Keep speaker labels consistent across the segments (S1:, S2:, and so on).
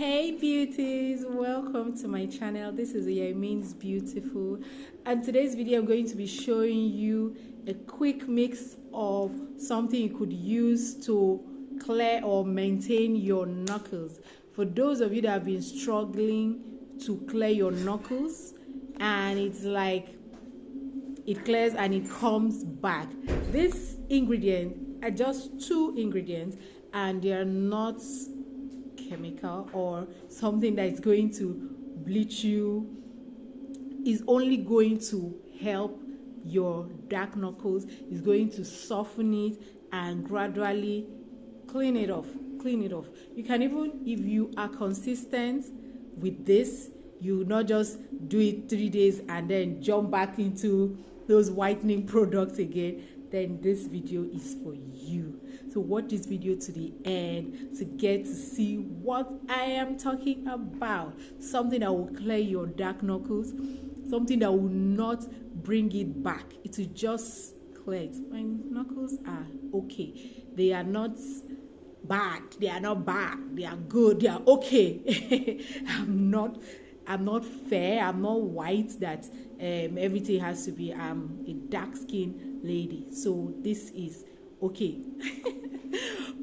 S1: Hey beauties, welcome to my channel. This is Means Beautiful, and today's video I'm going to be showing you a quick mix of something you could use to clear or maintain your knuckles. For those of you that have been struggling to clear your knuckles and it's like it clears and it comes back, this ingredient are just two ingredients and they are not chemical or something that is going to bleach you. Is only going to help your dark knuckles, is going to soften it and gradually clean it off. You can, even if you are consistent with this, you not just do it 3 days and then jump back into those whitening products again, then this video is for you. So watch this video to the end to get to see what I am talking about. Something that will clear your dark knuckles, something that will not bring it back. It will just clear it. My knuckles are okay. They are not bad. They are not bad. They are good. They are okay. I'm not fair. I'm not white that everything has to be. I'm a dark-skinned lady. So this is okay.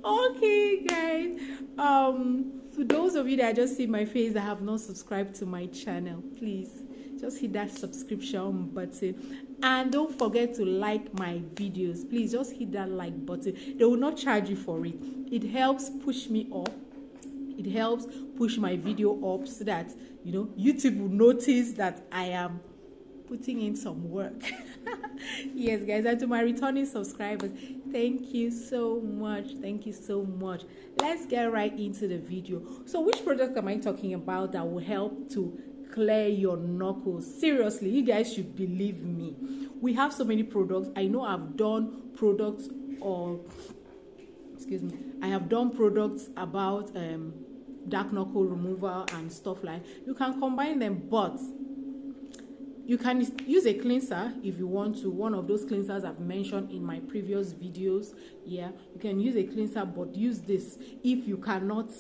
S1: Okay, guys. For those of you that just see my face that have not subscribed to my channel, please just hit that subscription button and don't forget to like my videos. Please just hit that like button. They will not charge you for it. It helps push me up. It helps push my video up so that YouTube will notice that I am putting in some work. Yes, guys, and to my returning subscribers, thank you so much. Let's get right into the video. So which product am I talking about that will help to clear your knuckles? Seriously, you guys should believe me. We have so many products. I know I've done products I have done products about dark knuckle removal and stuff like. You can combine them, but you can use a cleanser if you want to. One of those cleansers I've mentioned in my previous videos. Yeah, you can use a cleanser, but use this if you cannot,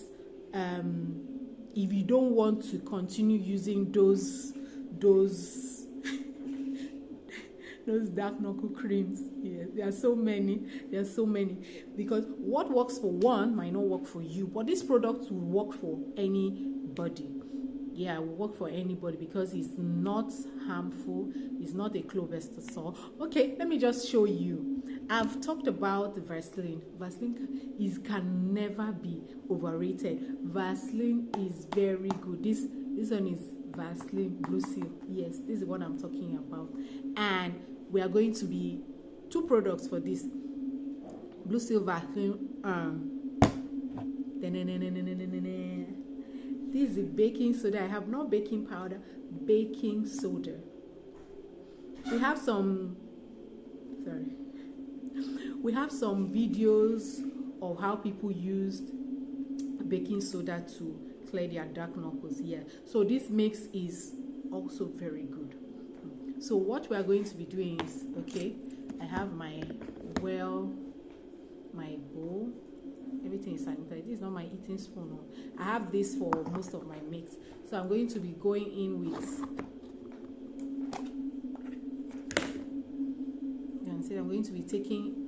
S1: if you don't want to continue using those dark knuckle creams. Yeah, there are so many. Because what works for one might not work for you, but this product will work for anybody. Yeah, it will work for anybody because it's not harmful. It's not a clobesterol. Okay, let me just show you. I've talked about the Vaseline. Vaseline can never be overrated. Vaseline is very good. This one is Vaseline Blue Seal. Yes, this is what I'm talking about. And we are going to be two products for this Blue Seal Vaseline. This is the baking soda. I have not baking powder, baking soda. We have some videos of how people used baking soda to clear their dark knuckles. Yeah, so this mix is also very good. So what we are going to be doing is, okay, I have my bowl. Everything is sanitary. This is not my eating spoon. I have this for most of my mix. So I'm going to be going in with, you can see I'm going to be taking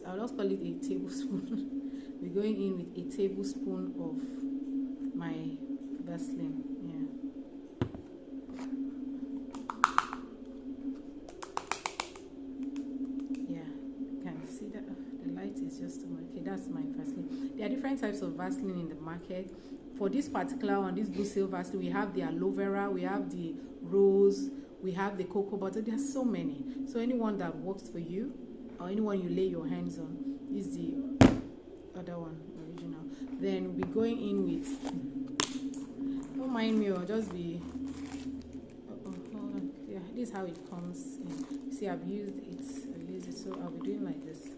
S1: I'll just call it a tablespoon. We're going in with a tablespoon of my Vaseline. Just okay, that's my Vaseline. There are different types of Vaseline in the market. For this particular one, this Blue Seal Vaseline, we have the aloe vera, we have the rose, we have the cocoa butter. There are so many. So anyone that works for you or anyone you lay your hands on is the other one, original. Then we'll be going in with, don't mind me, or just be, hold on. Yeah, this is how it comes in. See, I've used it, so I'll be doing like this.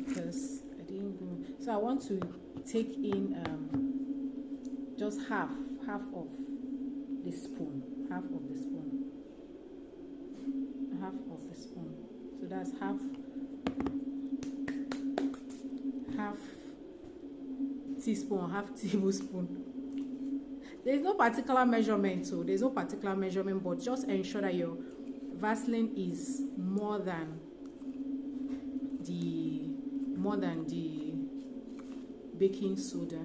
S1: Because I didn't go. So I want to take in just half of the spoon. So that's half teaspoon, half tablespoon there's no particular measurement, so there's no particular measurement, but just ensure that your Vaseline is more than the baking soda.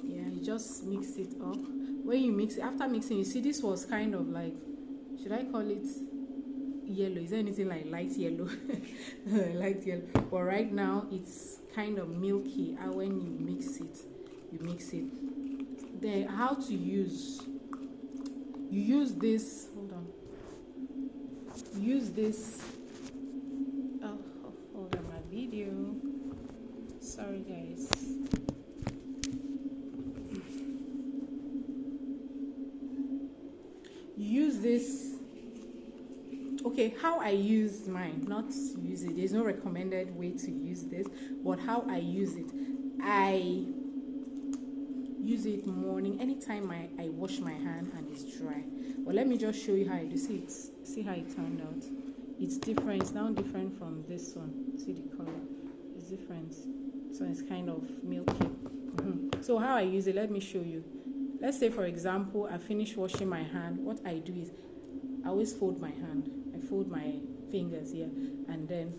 S1: Yeah, you just mix it up. When you mix it, after mixing, you see this was kind of like, should I call it yellow? Is there anything like light yellow? Light yellow. But right now it's kind of milky. And when you mix it, then how to use, you use this, hold on, use this, hold on, my video, sorry guys. Use this. Okay, how I use mine, not use it, there's no recommended way to use this, but how I use it, I use it morning, anytime I wash my hand and it's dry. But let me just show you how I do. See how it turned out. It's different. It's now different from this one. See the color, it's different. So it's kind of milky. So how I use it, let me show you. Let's say, for example, I finish washing my hand. What I do is I always fold my hand. I fold my fingers here, and then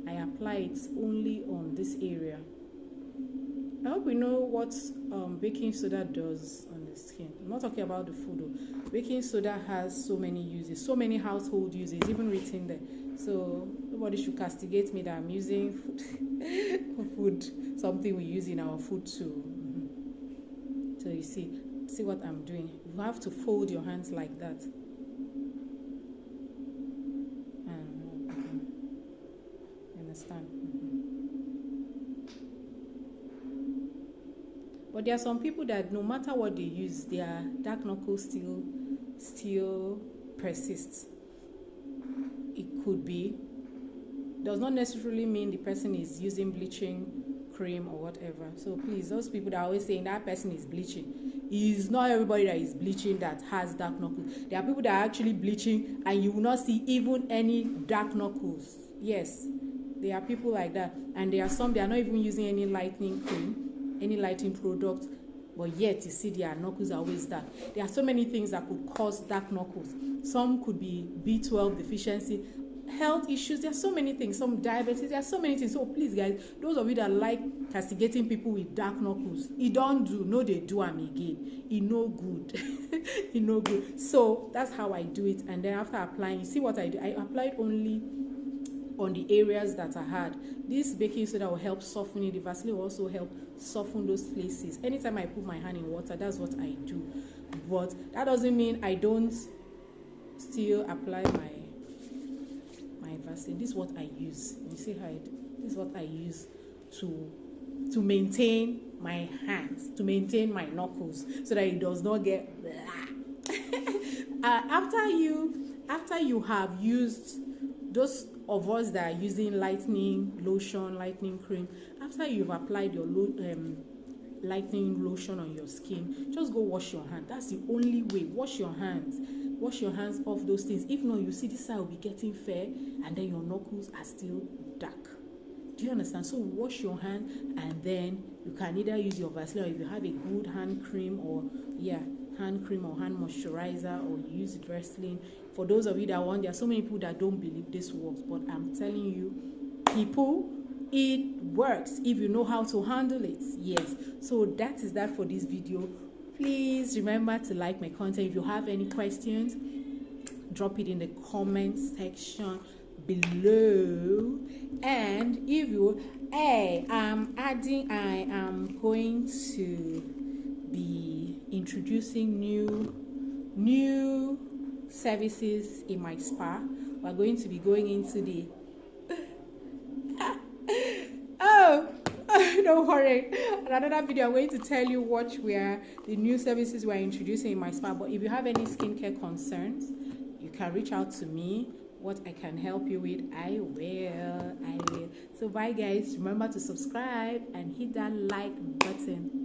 S1: I apply it only on this area. I hope you know what baking soda does on the skin. I'm not talking about the food though. Baking soda has so many uses, so many household uses, even written there. So nobody should castigate me that I'm using food, something we use in our food too. So you see what I'm doing. You have to fold your hands like that. You understand? But there are some people that no matter what they use, their dark knuckles still persists. It could be, does not necessarily mean the person is using bleaching cream or whatever. So please, those people that are always saying that person is bleaching, it's not everybody that is bleaching that has dark knuckles. There are people that are actually bleaching and you will not see even any dark knuckles. Yes, there are people like that, and there are some, they are not even using any lightening cream, any lighting product, but yet you see their knuckles are always dark. There are so many things that could cause dark knuckles. Some could be B12 deficiency, health issues, there are so many things, some diabetes, there are so many things. So please guys, those of you that like castigating people with dark knuckles, it don't do, no they do am again, it no good. It no good. So that's how I do it. And then after applying, you see what I do, I applied only on the areas that I had. This baking soda will help soften it. The Vaseline will also help soften those places. Anytime I put my hand in water, that's what I do. But that doesn't mean I don't still apply my Vaseline. This is what I use. You see how this is what I use to maintain my hands, to maintain my knuckles, so that it does not get after you have used, those of us that are using lightening lotion, lightening cream, after you've applied your lightening lotion on your skin, just go wash your hand. That's the only way. Wash your hands off those things. If not, you see this side will be getting fair and then your knuckles are still dark. Do you understand? So wash your hand, and then you can either use your Vaseline, or if you have a good hand cream or hand moisturizer, or you use Vaseline. For those of you that want, there are so many people that don't believe this works, but I'm telling you, people, it works if you know how to handle it. Yes. So that is that for this video. Please remember to like my content. If you have any questions, drop it in the comment section below. And if you I am going to be introducing new services in my spa. We're going to be going into the don't worry, in another video I'm going to tell you what the new services we're introducing in my spa. But if you have any skincare concerns, you can reach out to me. What I can help you with, I will. So bye guys, remember to subscribe and hit that like button.